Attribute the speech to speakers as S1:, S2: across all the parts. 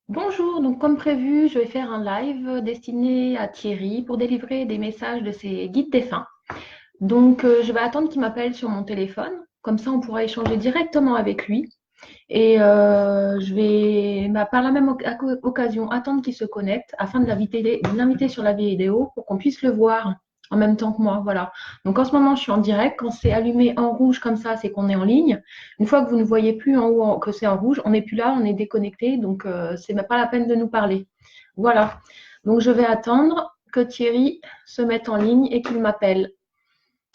S1: Bonjour, donc comme prévu, je vais faire un live destiné à Thierry pour délivrer des messages de ses guides défunts. Donc je vais attendre qu'il m'appelle sur mon téléphone, comme ça on pourra échanger directement avec lui. Et je vais par la même occasion attendre qu'il se connecte afin de l'inviter sur la vidéo pour qu'on puisse le voir en même temps que moi. Voilà. Donc en ce moment, je suis en direct. Quand c'est allumé en rouge comme ça, c'est qu'on est en ligne. Une fois que vous ne voyez plus en haut que c'est en rouge, on n'est plus là, on est déconnecté. Donc c'est même pas la peine de nous parler. Voilà. Donc je vais attendre que Thierry se mette en ligne et qu'il m'appelle.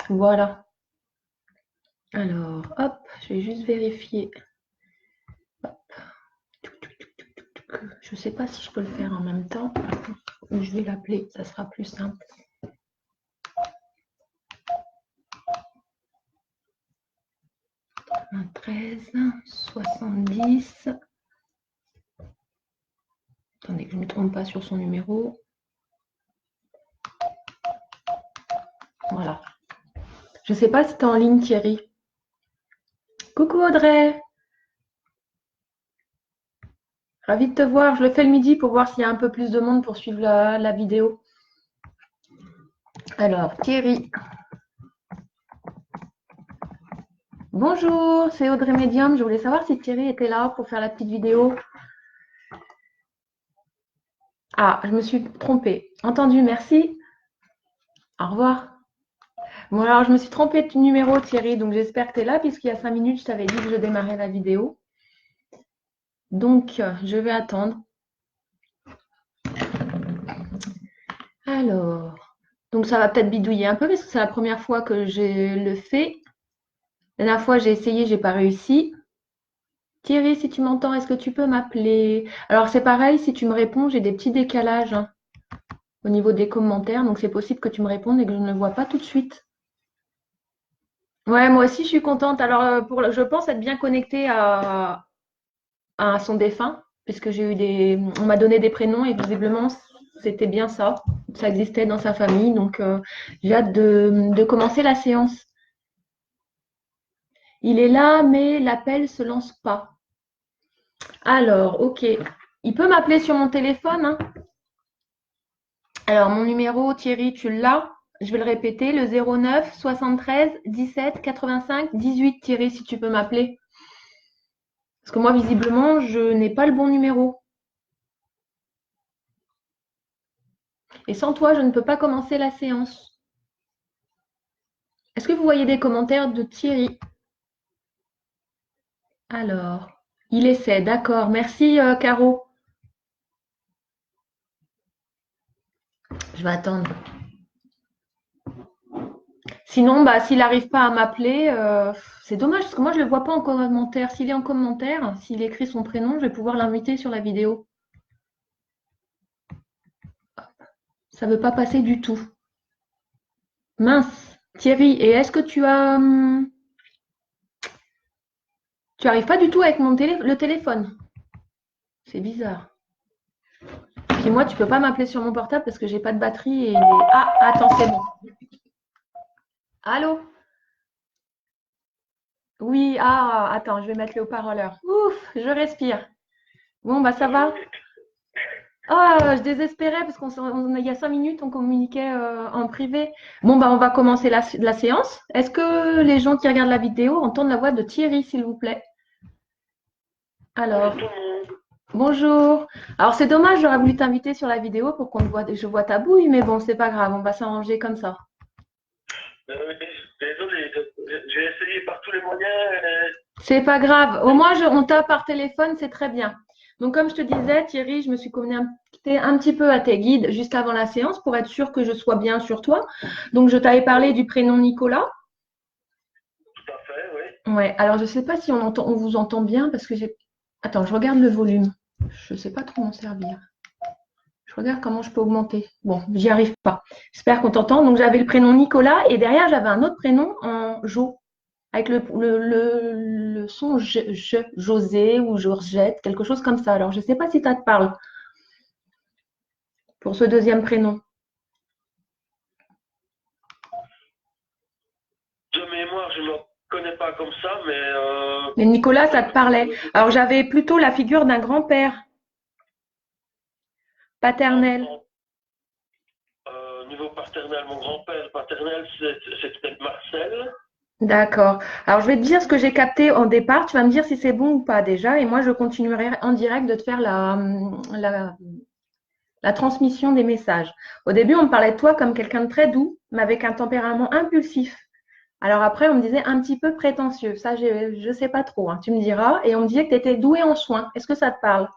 S1: Voilà. Alors, hop, je vais juste vérifier. Je ne sais pas si je peux le faire en même temps ou je vais l'appeler, ça sera plus simple. 13, 70. Attendez que je ne me trompe pas sur son numéro. Voilà. Je ne sais pas si tu es en ligne, Thierry. Coucou Audrey. Ravie de te voir. Je le fais le midi pour voir s'il y a un peu plus de monde pour suivre la vidéo. Alors, Thierry. Bonjour, c'est Audrey Medium. Je voulais savoir si Thierry était là pour faire la petite vidéo. Ah, je me suis trompée. Entendu, merci. Au revoir. Bon, alors je me suis trompée de numéro, Thierry, donc j'espère que tu es là, puisqu'il y a 5 minutes, je t'avais dit que je démarrais la vidéo. Donc, je vais attendre. Alors, donc ça va peut-être bidouiller un peu, parce que c'est la première fois que je le fais. La dernière fois, j'ai essayé, j'ai pas réussi. Thierry, si tu m'entends, est-ce que tu peux m'appeler? Alors, c'est pareil, si tu me réponds, j'ai des petits décalages au niveau des commentaires, donc c'est possible que tu me répondes et que je ne le vois pas tout de suite. Ouais, moi aussi, je suis contente. Alors, je pense être bien connectée à son défunt, puisque on m'a donné des prénoms et visiblement c'était bien ça. Ça existait dans sa famille, donc j'ai hâte de commencer la séance. Il est là, mais l'appel se lance pas. Alors, ok. Il peut m'appeler sur mon téléphone, hein. Alors, mon numéro, Thierry, tu l'as. Je vais le répéter, le 09 73 17 85 18, Thierry, si tu peux m'appeler. Parce que moi, visiblement, je n'ai pas le bon numéro. Et sans toi, je ne peux pas commencer la séance. Est-ce que vous voyez des commentaires de Thierry? Alors, il essaie, d'accord. Merci, Caro. Je vais attendre. Sinon, bah, s'il n'arrive pas à m'appeler, c'est dommage parce que moi, je ne le vois pas en commentaire. S'il est en commentaire, s'il écrit son prénom, je vais pouvoir l'inviter sur la vidéo. Ça ne veut pas passer du tout. Mince. Thierry, et est-ce que tu arrives pas du tout avec le téléphone? C'est bizarre. Puis moi, tu peux pas m'appeler sur mon portable parce que j'ai pas de batterie et Ah, attends, c'est bon. Allô? Oui, ah, attends, je vais mettre le haut-parleur. Ouf, je respire. Bon, bah ça va? Ah, je désespérais parce il y a 5 minutes, on communiquait en privé. Bon, bah on va commencer la séance. Est-ce que les gens qui regardent la vidéo entendent la voix de Thierry, s'il vous plaît? Alors, bonjour. Alors c'est dommage, j'aurais voulu t'inviter sur la vidéo pour je vois ta bouille, mais bon, c'est pas grave, on va s'arranger comme ça.
S2: Désolé, j'ai essayé par tous les moyens.
S1: C'est pas grave. Au moins, on tape par téléphone, c'est très bien. Donc, comme je te disais, Thierry, je me suis connectée un petit peu à tes guides juste avant la séance pour être sûre que je sois bien sur toi. Donc, je t'avais parlé du prénom Nicolas.
S2: Tout à fait, oui.
S1: Ouais. Alors, je ne sais pas si on vous entend bien parce que j'ai. Attends, je regarde le volume. Je ne sais pas trop m'en servir. Je regarde comment je peux augmenter. Bon, j'y arrive pas. J'espère qu'on t'entend. Donc, j'avais le prénom Nicolas et derrière, j'avais un autre prénom en Jo, avec le son José ou Georgette, quelque chose comme ça. Alors, je ne sais pas si ça te parle pour ce deuxième prénom.
S2: De mémoire, je ne me connais pas comme ça, mais
S1: Mais Nicolas, ça te parlait. Alors, j'avais plutôt la figure d'un grand-père. paternel.
S2: Niveau paternel, mon grand-père paternel, c'était Marcel.
S1: D'accord. Alors, je vais te dire ce que j'ai capté en départ. Tu vas me dire si c'est bon ou pas déjà. Et moi, je continuerai en direct de te faire la transmission des messages. Au début, on me parlait de toi comme quelqu'un de très doux, mais avec un tempérament impulsif. Alors après, on me disait un petit peu prétentieux. Ça, je ne sais pas trop, hein. Tu me diras. Et on me disait que tu étais doué en soins. Est-ce que ça te parle?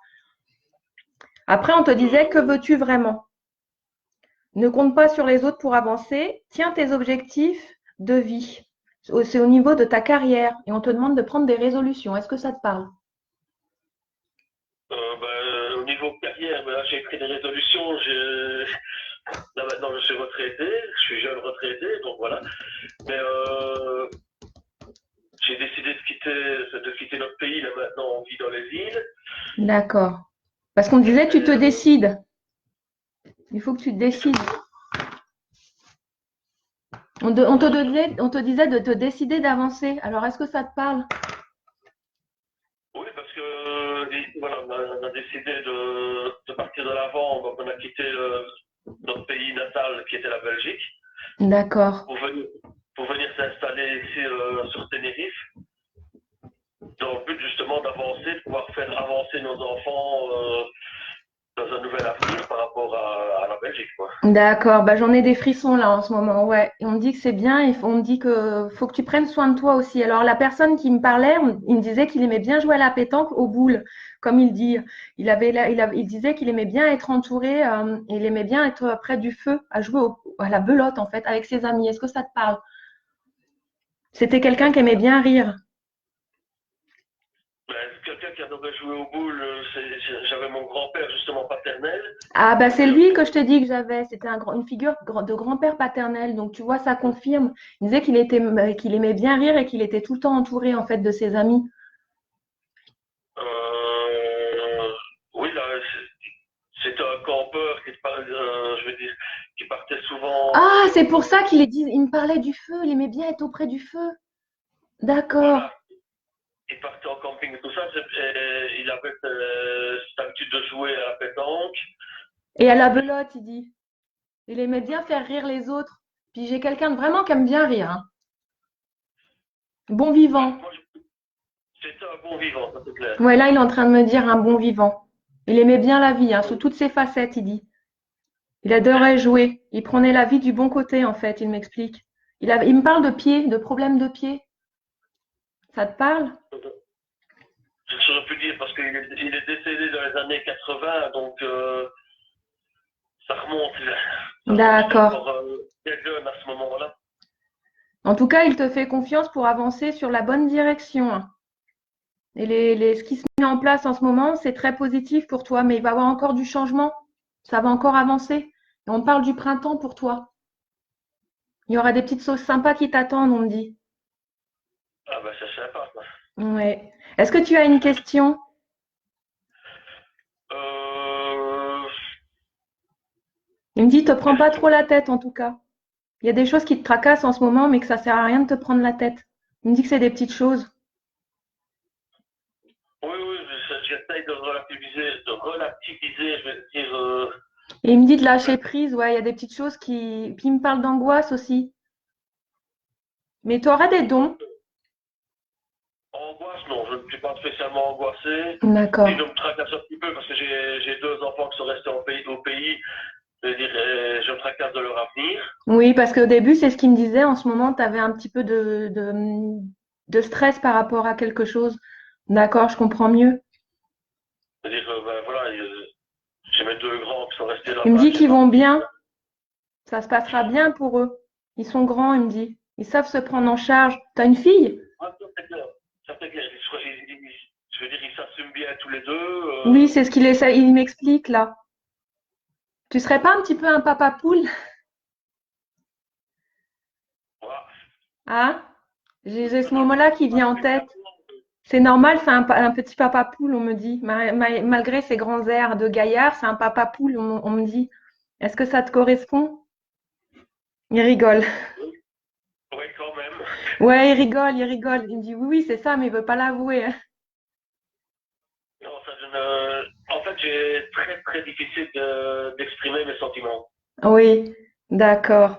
S1: Après, on te disait que veux-tu vraiment? Ne compte pas sur les autres pour avancer. Tiens tes objectifs de vie. C'est au niveau de ta carrière. Et on te demande de prendre des résolutions. Est-ce que ça te parle?
S2: Au niveau carrière, ben là, j'ai pris des résolutions. Là maintenant, je suis retraité, je suis jeune retraité, donc voilà. Mais j'ai décidé de quitter notre pays. Là maintenant, on vit dans les îles.
S1: D'accord. Parce qu'on me disait, tu te décides. Il faut que tu te décides. On te disait de te décider d'avancer. Alors, est-ce que ça te parle?
S2: Oui, parce que voilà, on a décidé de partir de l'avant, donc on a quitté notre pays natal qui était la Belgique
S1: D'accord.
S2: pour venir s'installer ici sur Tenerife, dans le but justement d'avancer, de pouvoir faire avancer nos enfants dans un nouvel avenir par rapport à la Belgique, quoi.
S1: D'accord. Bah, j'en ai des frissons là en ce moment. Ouais. Et on me dit que c'est bien et on me dit que faut que tu prennes soin de toi aussi. Alors, la personne qui me parlait, il me disait qu'il aimait bien jouer à la pétanque aux boules, comme il dit. Il disait qu'il aimait bien être entouré, il aimait bien être près du feu, à jouer à la belote en fait, avec ses amis. Est-ce que ça te parle? C'était quelqu'un qui aimait bien rire.
S2: Ben, quelqu'un qui adorait jouer aux boules, j'avais mon grand-père justement paternel.
S1: Ah bah c'est lui que je te dis que j'avais. C'était une figure de grand-père paternel. Donc tu vois, ça confirme. Il disait qu'il aimait bien rire et qu'il était tout le temps entouré en fait de ses amis.
S2: Oui, là, c'était un campeur je veux dire, qui partait souvent.
S1: Ah, c'est pour ça il me parlait du feu. Il aimait bien être auprès du feu. D'accord.
S2: Voilà, il partait en camping et tout ça. Il avait cette habitude de jouer à la pétanque.
S1: Et à la belote, il dit. Il aimait bien faire rire les autres. Puis j'ai quelqu'un de vraiment qui aime bien rire, hein. Bon vivant.
S2: Moi, c'était un bon vivant, ça c'est clair.
S1: Ouais, là, il est en train de me dire un bon vivant. Il aimait bien la vie, hein, sous toutes ses facettes, il dit. Il adorait jouer. Il prenait la vie du bon côté, en fait, il m'explique. Il me parle de pied, de problèmes de pied. Ça te parle?
S2: Je ne saurais plus dire parce qu'il est décédé dans les années 80, donc ça remonte.
S1: D'accord.
S2: Encore bien jeune à ce moment-là.
S1: En tout cas, il te fait confiance pour avancer sur la bonne direction, hein. Et ce qui se met en place en ce moment, c'est très positif pour toi, mais il va y avoir encore du changement. Ça va encore avancer. Et on parle du printemps pour toi. Il y aura des petites choses sympas qui t'attendent, on me dit.
S2: Ah bah c'est sympa, quoi.
S1: Ouais. Est-ce que tu as une question?
S2: Euh,
S1: Il me dit, te prends pas trop la tête en tout cas. Il y a des choses qui te tracassent en ce moment, mais que ça sert à rien de te prendre la tête. Il me dit que c'est des petites choses.
S2: oui, j'essaye de relativiser, je vais dire.
S1: Et il me dit de lâcher prise, ouais, il y a des petites choses qui. Puis il me parle d'angoisse aussi. Mais tu auras des dons.
S2: Angoisse, non, je ne suis pas spécialement angoissé.
S1: D'accord.
S2: Et je me tracasse un petit peu parce que j'ai deux enfants qui sont restés au pays. Je me tracasse de leur avenir.
S1: Oui, parce qu'au début, c'est ce qu'il me disait. En ce moment, tu avais un petit peu de stress par rapport à quelque chose. D'accord, je comprends mieux.
S2: C'est-à-dire, ben voilà, j'ai mes deux grands qui sont restés
S1: Il me
S2: là-bas.
S1: dit qu'ils vont bien. Ça se passera bien pour eux. Ils sont grands, il me dit. Ils savent se prendre en charge. T'as une fille?
S2: Ah, ça c'est clair. Ça c'est clair. Je veux dire, ils s'assument bien tous les deux.
S1: Oui, c'est ce il m'explique là. Tu serais pas un petit peu un papa poule?
S2: Voilà.
S1: Hein? J'ai ce moment-là qui vient en tête. C'est normal, c'est un petit papa poule, on me dit. Malgré ses grands airs de gaillard, c'est un papa poule, on me dit. Est-ce que ça te correspond? Il rigole.
S2: Oui, quand même.
S1: Ouais, il rigole, il rigole. Il me dit oui, oui, c'est ça, mais il veut pas l'avouer, hein.
S2: Non, ça, en en fait, j'ai très très difficile d'exprimer mes sentiments.
S1: Oui, d'accord.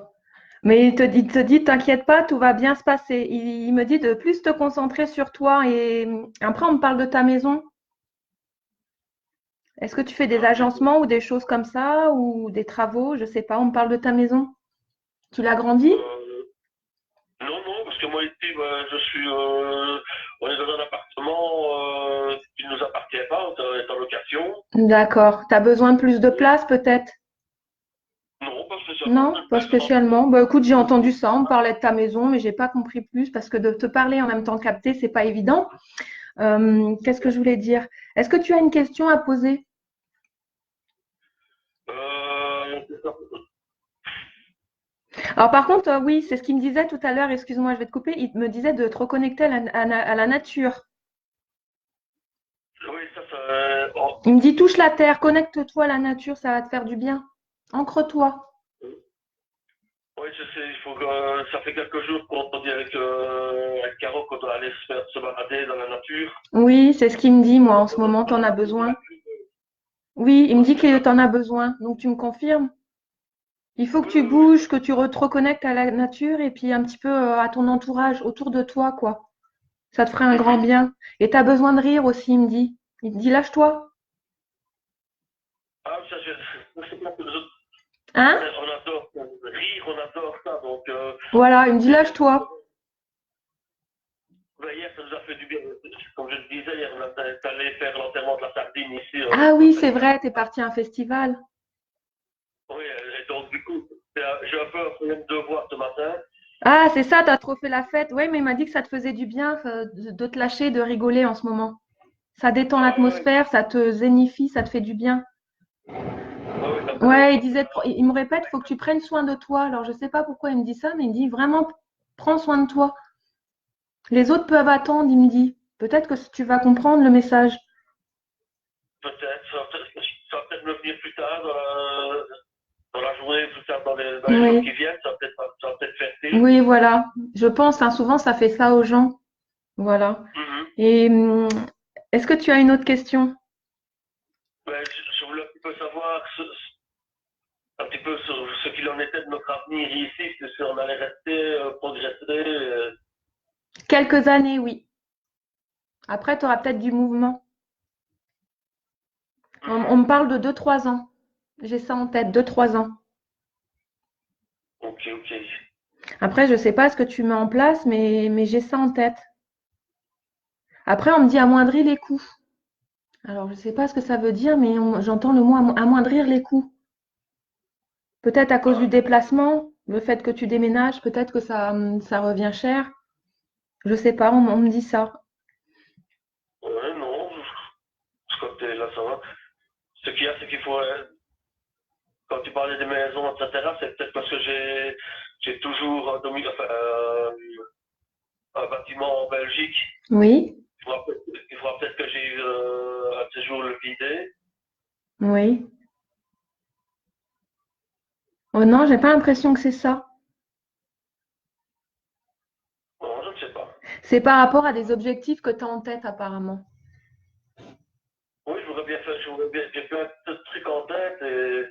S1: Mais il te dit, t'inquiète pas, tout va bien se passer. Il me dit de plus te concentrer sur toi. Et après, on me parle de ta maison. Est-ce que tu fais des
S2: Ah, oui.
S1: agencements ou des choses comme ça ou des travaux? Je sais pas, on me parle de ta maison. Tu l'as grandi?
S2: Euh, non, non, parce que moi ici, on est dans un appartement qui ne nous appartient pas, on est en location.
S1: D'accord. Tu as besoin de plus de place peut-être?
S2: Non, pas spécialement,
S1: Non,
S2: on est
S1: pas
S2: plus grand.
S1: spécialement. Bah, écoute, j'ai entendu ça, on me parlait de ta maison, mais j'ai pas compris plus parce que de te parler en même temps capter, c'est pas évident. Qu'est-ce que je voulais dire? Est-ce que tu as une question à poser?
S2: C'est ça.
S1: Alors par contre, oui, c'est ce qu'il me disait tout à l'heure, excuse-moi, je vais te couper, il me disait de te reconnecter à la nature.
S2: Oui,
S1: Il me dit touche la terre, connecte-toi à la nature, ça va te faire du bien. Ancre-toi.
S2: oui, je sais, ça fait quelques jours qu'on dit avec Caro qu'on doit aller se balader dans la nature.
S1: Oui, c'est ce qu'il me dit, moi, en ce
S2: On
S1: moment,
S2: a
S1: t'en as
S2: parlé de
S1: besoin.
S2: la pluie.
S1: Oui, il me
S2: Oui,
S1: dit
S2: c'est
S1: que
S2: ça.
S1: t'en as besoin, donc tu me confirmes? Il faut que
S2: Oui,
S1: tu
S2: oui, oui.
S1: bouges, que tu te reconnectes à la nature et puis un petit peu à ton entourage, autour de toi, quoi. Ça te ferait un grand
S2: Mhm.
S1: bien. Et tu as besoin de rire aussi, il me dit. Il me dit, lâche-toi.
S2: Ah, ça, c'est pas que nous autres,
S1: Hein?
S2: on adore rire, on adore ça. Donc,
S1: Voilà, il me dit,
S2: hier,
S1: lâche-toi.
S2: hier, ça nous a fait du bien. Comme je le disais, hier, on est allé faire l'enterrement de la sardine ici,
S1: Ah
S2: dans le
S1: oui, c'est
S2: festival.
S1: vrai, t'es parti à un festival.
S2: Oui, et donc, du coup, j'ai un peu un problème de voix ce matin.
S1: Ah, c'est ça, t'as trop fait la fête. Oui, mais il m'a dit que ça te faisait du bien de te lâcher, de rigoler en ce moment. Ça détend
S2: Ah, oui, oui,
S1: l'atmosphère, ça te zénifie, ça te fait du bien.
S2: oui, oui, ça fait.
S1: Ouais, il disait, il me répète, faut que tu prennes soin de toi. Alors, je sais pas pourquoi il me dit ça, mais il me dit vraiment, prends soin de toi. Les autres peuvent attendre, il me dit. Peut-être que tu vas comprendre le message.
S2: Peut-être, ça va peut-être me venir plus tard dans la journée, plus tard dans les jours qui
S1: Oui,
S2: viennent, ça va peut-être faire tilt.
S1: oui, voilà. Je pense, hein, souvent, ça fait ça aux gens. Voilà.
S2: Mhm.
S1: Et est-ce que tu as une autre question?
S2: Ben, je voulais un petit peu savoir un petit peu sur ce qu'il en était de notre avenir ici, si on allait rester, progresser.
S1: Quelques années, oui. Après, tu auras peut-être du mouvement. On
S2: Mhm.
S1: me parle de 2, 3 ans. J'ai ça en tête, 2, 3 ans.
S2: Ok, ok.
S1: Après, je ne sais pas ce que tu mets en place, mais j'ai ça en tête. Après, on me dit amoindrir les coûts. Alors, je ne sais pas ce que ça veut dire, mais j'entends le mot amoindrir les coûts. Peut-être à cause du
S2: Ah,
S1: déplacement, le fait que tu déménages, peut-être que ça revient cher. Je sais pas, on me dit ça.
S2: ouais, non, ce côté-là, ça va. Ce qu'il y a, c'est qu'il faut, quand tu parlais des maisons, etc., c'est peut-être parce que j'ai toujours enfin, un bâtiment en Belgique.
S1: Oui,
S2: Il faudra peut-être que j'ai un de ces jours le vider.
S1: oui. Oh non, j'ai pas l'impression que c'est ça.
S2: Non, je ne sais pas.
S1: C'est par rapport à des objectifs que tu as en tête, apparemment.
S2: Oui, j'aurais bien, j'ai plein de trucs en tête et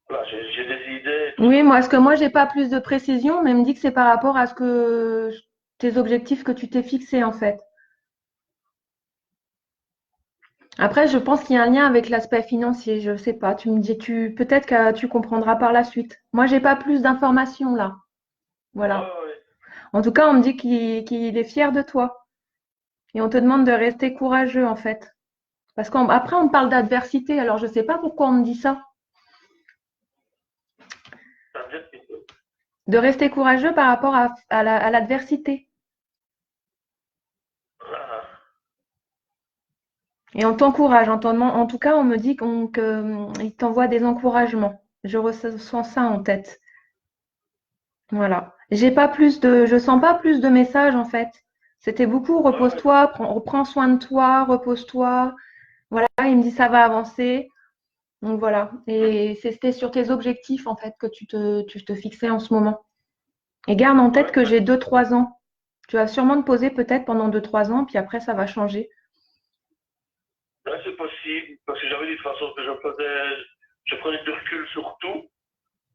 S2: voilà, j'ai des idées et tout
S1: Oui,
S2: ça.
S1: moi, est-ce que moi, j'ai pas plus de précision, mais elle me dit que c'est par rapport à ce que tes objectifs que tu t'es fixés, en fait. Après, je pense qu'il y a un lien avec l'aspect financier. Je sais pas. Tu me dis, peut-être que tu comprendras par la suite. Moi, j'ai pas plus d'informations là.
S2: Ouais,
S1: Voilà.
S2: ouais, ouais.
S1: En tout cas, on me dit qu'il est fier de toi. Et on te demande de rester courageux, en fait. Parce qu'après, on parle d'adversité. Alors, je sais pas pourquoi on me dit ça.
S2: Ça veut dire que-
S1: De rester courageux par rapport à l'adversité.
S2: Ah,
S1: Et on t'encourage. En tout cas, on me dit qu'il t'envoie des encouragements. Je ressens ça en tête. Voilà. Je sens pas plus de messages en fait. C'était beaucoup
S2: ouais, ouais.
S1: repose-toi, prends soin de toi, repose-toi. Voilà, il me dit ça va avancer. Donc voilà. Et c'était sur tes objectifs en fait que tu te fixais en ce moment. Et garde en tête
S2: Ouais,
S1: que j'ai 2, 3 ans. Tu vas sûrement te poser peut-être pendant 2, 3 ans, puis après ça va changer.
S2: ouais, c'est possible. flexible, parce que j'avais dit de toute façon que je prenais du recul sur tout,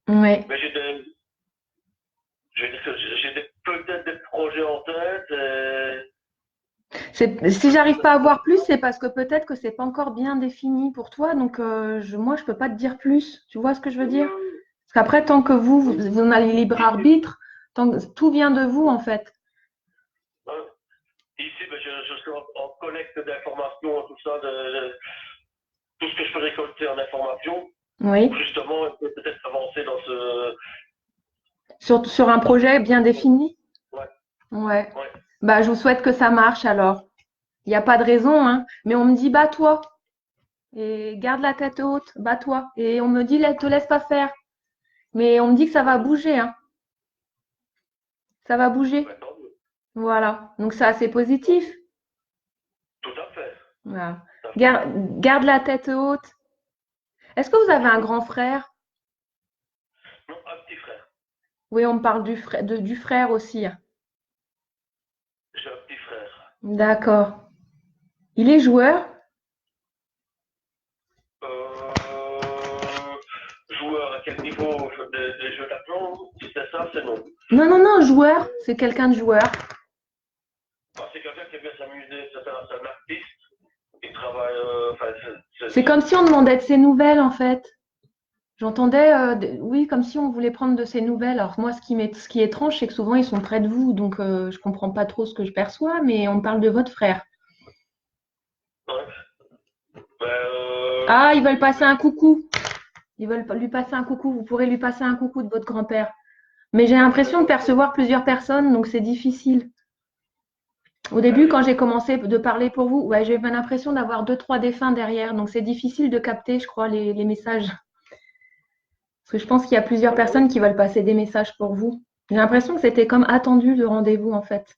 S1: Ouais.
S2: mais peut-être des projets en tête.
S1: Si j'arrive pas à voir plus, c'est parce que peut-être que c'est pas encore bien défini pour toi. Donc, moi, je peux pas te dire plus. Tu vois ce que je veux dire? Parce qu'après, tant que vous en avez libre arbitre, tout vient de vous, en fait.
S2: Hein. Ici, ben, je suis en collecte d'informations, tout ça, tout ce que je peux récolter en information,
S1: Oui.
S2: pour justement peut-être avancer dans ce.
S1: Sur un projet bien défini?
S2: Ouais,
S1: Ouais.
S2: ouais.
S1: Bah, je vous souhaite que ça marche alors. Il n'y a pas de raison, hein. Mais on me dit, bats-toi. Et garde la tête haute, bats-toi. Et on me dit, te laisse pas faire. Mais on me dit que ça va bouger, hein. Ça va bouger.
S2: Ouais, tant mieux.
S1: Voilà. Donc, c'est assez positif.
S2: Tout à fait.
S1: Voilà.
S2: Tout à fait.
S1: Garde la tête haute. Est-ce que vous avez un grand frère?
S2: Non, un petit frère.
S1: Oui, on me parle du frère aussi, hein.
S2: J'ai un petit frère.
S1: D'accord. Il est joueur?
S2: Euh, Joueur à quel niveau des jeux d'aplomb? Si c'est ça, c'est non.
S1: Non, non, non, joueur. C'est quelqu'un de joueur.
S2: C'est quelqu'un qui aime bien s'amuser, c'est un artiste. Il travaille.
S1: C'est comme si on demandait de ses nouvelles, en fait. J'entendais, oui, comme si on voulait prendre de ses nouvelles. Alors moi, ce qui est étrange, c'est que souvent, ils sont près de vous, donc je comprends pas trop ce que je perçois, mais on parle de votre frère.
S2: Ouais.
S1: Ah, ils veulent passer un coucou. Ils veulent lui passer un coucou. Vous pourrez lui passer un coucou de votre grand-père. Mais j'ai l'impression de percevoir plusieurs personnes, donc c'est difficile. Au début, quand j'ai commencé de parler pour vous, ouais, j'ai eu l'impression d'avoir deux, trois défunts derrière, donc c'est difficile de capter, je crois, les messages. Parce que je pense qu'il y a plusieurs personnes qui veulent passer des messages pour vous. J'ai l'impression que c'était comme attendu le rendez-vous, en fait.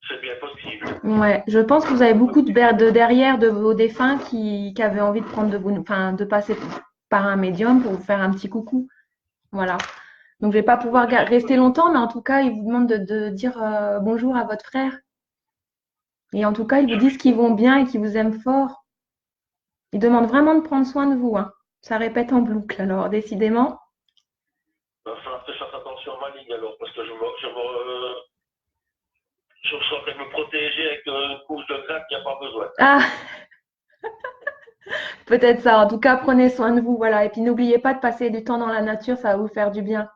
S2: C'est bien possible.
S1: Ouais, je pense que vous avez beaucoup de derrière de vos défunts qui avaient envie de prendre de vous, enfin, de passer par un médium pour vous faire un petit coucou. Voilà. Donc, je vais pas pouvoir rester longtemps, mais en tout cas, ils vous demandent de dire bonjour à votre frère. Et en tout cas, ils vous disent qu'ils vont bien et qu'ils vous aiment fort. Ils demandent vraiment de prendre soin de vous, hein. Ça répète en boucle, alors, décidément.
S2: Il va falloir que je fasse attention à ma ligne alors, parce que je suis en train de me protéger avec une couche de crack qu'il n'y a pas besoin.
S1: Ah, peut-être ça. En tout cas, prenez soin de vous, voilà. Et puis, n'oubliez pas de passer du temps dans la nature, ça va vous faire du bien.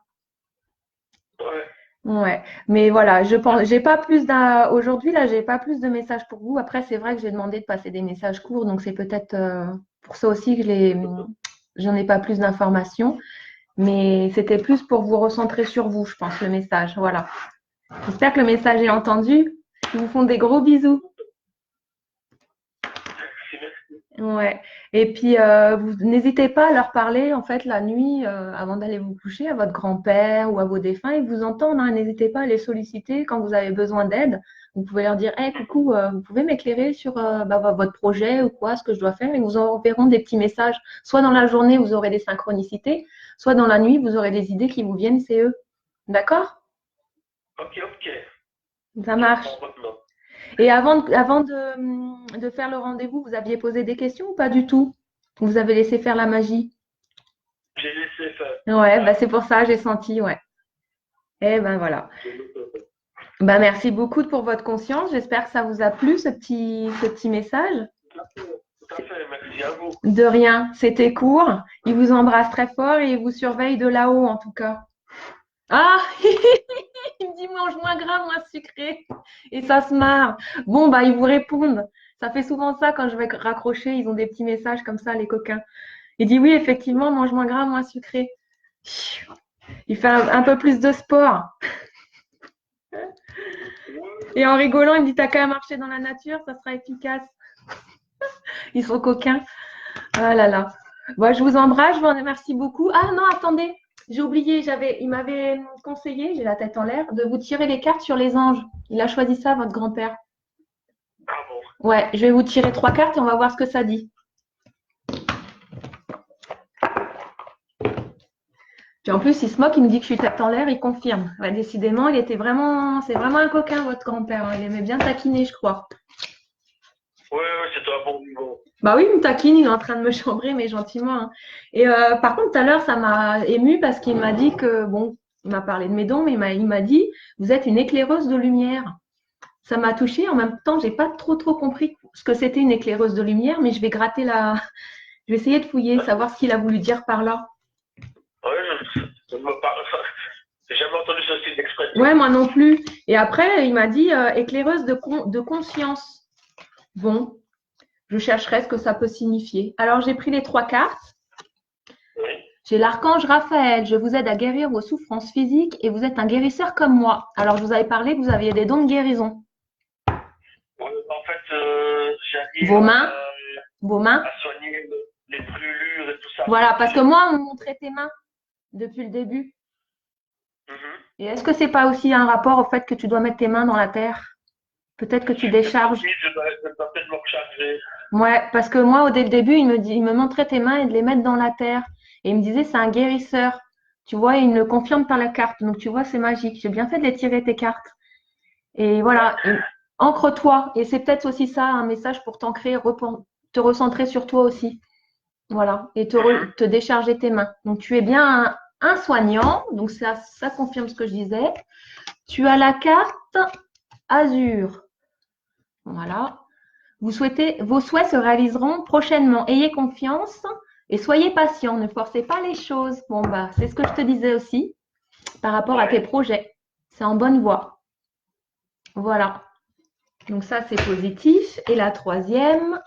S2: Ouais.
S1: Ouais, mais voilà, je pense, j'ai pas plus aujourd'hui là, j'ai pas plus de messages pour vous. Après, c'est vrai que j'ai demandé de passer des messages courts, donc c'est peut-être pour ça aussi que j'en ai pas plus d'informations. Mais c'était plus pour vous recentrer sur vous, je pense, le message. Voilà. J'espère que le message est entendu. Ils vous font des gros bisous. Ouais. Et puis, vous n'hésitez pas à leur parler, en fait, la nuit, avant d'aller vous coucher, à votre grand-père ou à vos défunts. Ils vous entendent, hein. N'hésitez pas à les solliciter quand vous avez besoin d'aide. Vous pouvez leur dire, hey, coucou, vous pouvez m'éclairer sur votre projet ou quoi, ce que je dois faire. Et vous enverront des petits messages. Soit dans la journée, vous aurez des synchronicités, soit dans la nuit, vous aurez des idées qui vous viennent, c'est eux. D'accord?
S2: Ok, ok.
S1: Ça marche. Et avant de faire le rendez-vous, vous aviez posé des questions ou pas du tout? Vous avez laissé faire la magie?
S2: J'ai laissé faire.
S1: Ouais, bah c'est pour ça, j'ai senti, ouais. Eh ben voilà. Bah merci beaucoup pour votre conscience. J'espère que ça vous a plu, ce petit message.
S2: Tout à fait, merci à vous.
S1: De rien, c'était court. Il vous embrasse très fort et il vous surveille de là-haut, en tout cas. Ah, il me dit mange moins gras, moins sucré. Et ça se marre. Bon, bah ils vous répondent. Ça fait souvent ça quand je vais raccrocher. Ils ont des petits messages comme ça, les coquins. Il dit oui, effectivement, mange moins gras, moins sucré. Il fait un peu plus de sport. Et en rigolant, il me dit t'as qu'à marcher dans la nature, ça sera efficace. Ils sont coquins. Ah là là. Bon, je vous embrasse, je vous en remercie beaucoup. Ah non, attendez, j'ai oublié, il m'avait conseillé, j'ai la tête en l'air, de vous tirer les cartes sur les anges. Il a choisi ça, votre grand-père.
S2: Ah bon?
S1: Ouais, je vais vous tirer 3 cartes et on va voir ce que ça dit. Puis en plus, il se moque, il me dit que je suis tête en l'air, il confirme. Ouais, décidément, c'est vraiment un coquin, votre grand-père, hein. Il aimait bien taquiner, je crois.
S2: Oui, c'est un bon niveau.
S1: Bah oui, il me taquine, il est en train de me chambrer, mais gentiment, hein. Et par contre, tout à l'heure, ça m'a émue parce qu'il m'a dit que, bon, il m'a parlé de mes dons, mais il m'a dit, vous êtes une éclaireuse de lumière. Ça m'a touchée. En même temps, j'ai pas trop compris ce que c'était une éclaireuse de lumière, mais je vais gratter la. Je vais essayer de fouiller, savoir ce qu'il a voulu dire par là.
S2: Ouais, ça me parle. J'ai jamais entendu ce style d'expression.
S1: Ouais, moi non plus. Et après, il m'a dit éclaireuse de conscience. Bon, je chercherai ce que ça peut signifier. Alors, j'ai pris les 3 cartes.
S2: Oui.
S1: J'ai l'archange Raphaël. Je vous aide à guérir vos souffrances physiques et vous êtes un guérisseur comme moi. Alors, je vous avais parlé que vous aviez des dons de guérison.
S2: En fait, j'arrive
S1: Vos mains, vos mains.
S2: à soigner les brûlures et tout ça.
S1: Voilà, parce que moi, on me montrait tes mains depuis le début.
S2: Mhm.
S1: Et est-ce que c'est pas aussi un rapport au fait que tu dois mettre tes mains dans la terre? Peut-être que tu décharges.
S2: Oui, je dois peut-être me recharger.
S1: Ouais, parce que moi, dès le début, il me montrait tes mains et de les mettre dans la terre. Et il me disait, c'est un guérisseur. Tu vois, et il me le confirme par la carte. Donc, tu vois, c'est magique. J'ai bien fait de les tirer tes cartes. Et voilà, ancre-toi. Et c'est peut-être aussi ça, un message pour t'ancrer, te recentrer sur toi aussi. Voilà, et te décharger tes mains. Donc, tu es bien un soignant. Donc, ça confirme ce que je disais. Tu as la carte azur. Voilà. Vos souhaits se réaliseront prochainement. Ayez confiance et soyez patient. Ne forcez pas les choses. Bon, bah, c'est ce que je te disais aussi par rapport à tes projets. C'est en bonne voie. Voilà. Donc, ça, c'est positif. Et la troisième,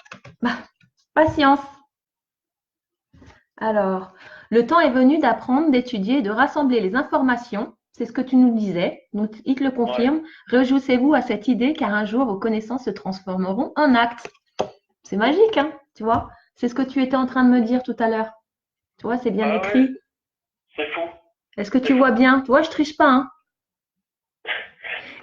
S1: bah, patience. Alors, le temps est venu d'apprendre, d'étudier et de rassembler les informations. C'est ce que tu nous disais. Donc, il te le confirme.
S2: Ouais.
S1: Réjouissez-vous à cette idée car un jour, vos connaissances se transformeront en actes. C'est magique, hein, tu vois. C'est ce que tu étais en train de me dire tout à l'heure. Tu vois, c'est bien
S2: Ah ouais,
S1: écrit.
S2: c'est fou.
S1: Est-ce que tu
S2: C'est
S1: vois
S2: fou.
S1: bien? Tu vois, je triche pas, hein.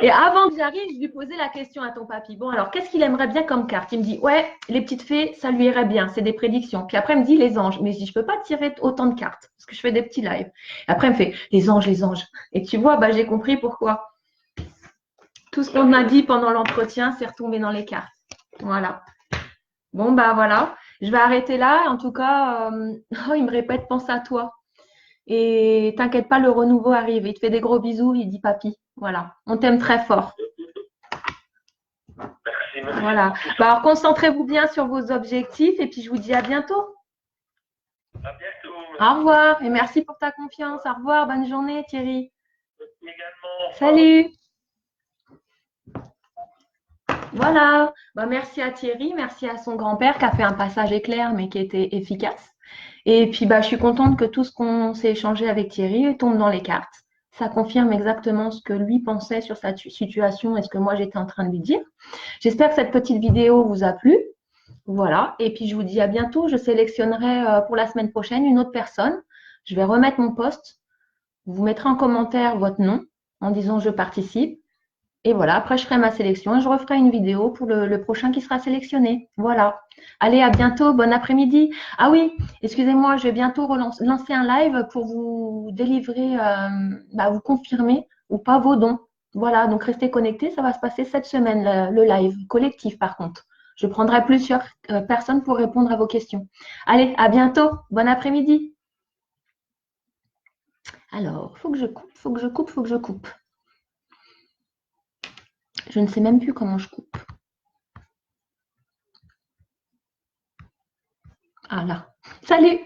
S1: Et avant que j'arrive, je lui posais la question à ton papy. Bon, alors, qu'est-ce qu'il aimerait bien comme carte? Il me dit, ouais, les petites fées, ça lui irait bien. C'est des prédictions. Puis après, il me dit les anges. Mais je dis, je peux pas tirer autant de cartes parce que je fais des petits lives. Et après, il me fait les anges, les anges. Et tu vois, bah, j'ai compris pourquoi. Tout ce qu'on a dit pendant l'entretien, c'est retombé dans les cartes. Voilà. Bon, bah voilà. Je vais arrêter là. En tout cas, oh, il me répète, pense à toi. Et t'inquiète pas, le renouveau arrive. Il te fait des gros bisous, il dit papy. Voilà. On t'aime très fort.
S2: Merci
S1: Voilà.
S2: pour tout
S1: Bah,
S2: ça.
S1: alors, concentrez-vous bien sur vos objectifs et puis je vous dis à bientôt.
S2: À bientôt.
S1: Au revoir et merci pour ta confiance. Au revoir. Bonne journée, Thierry.
S2: Également. Au revoir.
S1: Salut. Voilà. Bah, merci à Thierry. Merci à son grand-père qui a fait un passage éclair mais qui était efficace. Et puis, bah, je suis contente que tout ce qu'on s'est échangé avec Thierry tombe dans les cartes. Ça confirme exactement ce que lui pensait sur sa situation et ce que moi j'étais en train de lui dire. J'espère que cette petite vidéo vous a plu. Voilà. Et puis, je vous dis à bientôt. Je sélectionnerai pour la semaine prochaine une autre personne. Je vais remettre mon post. Vous mettrez en commentaire votre nom en disant je participe. Et voilà. Après, je ferai ma sélection et je referai une vidéo pour le prochain qui sera sélectionné. Voilà. Allez, à bientôt. Bon après-midi. Ah oui, excusez-moi, je vais bientôt lancer un live pour vous délivrer, vous confirmer ou pas vos dons. Voilà. Donc, restez connectés. Ça va se passer cette semaine, le live collectif par contre. Je prendrai plusieurs personnes pour répondre à vos questions. Allez, à bientôt. Bon après-midi. Alors, faut que je coupe, faut que je coupe, faut que je coupe. Je ne sais même plus comment je coupe. Ah là. Salut!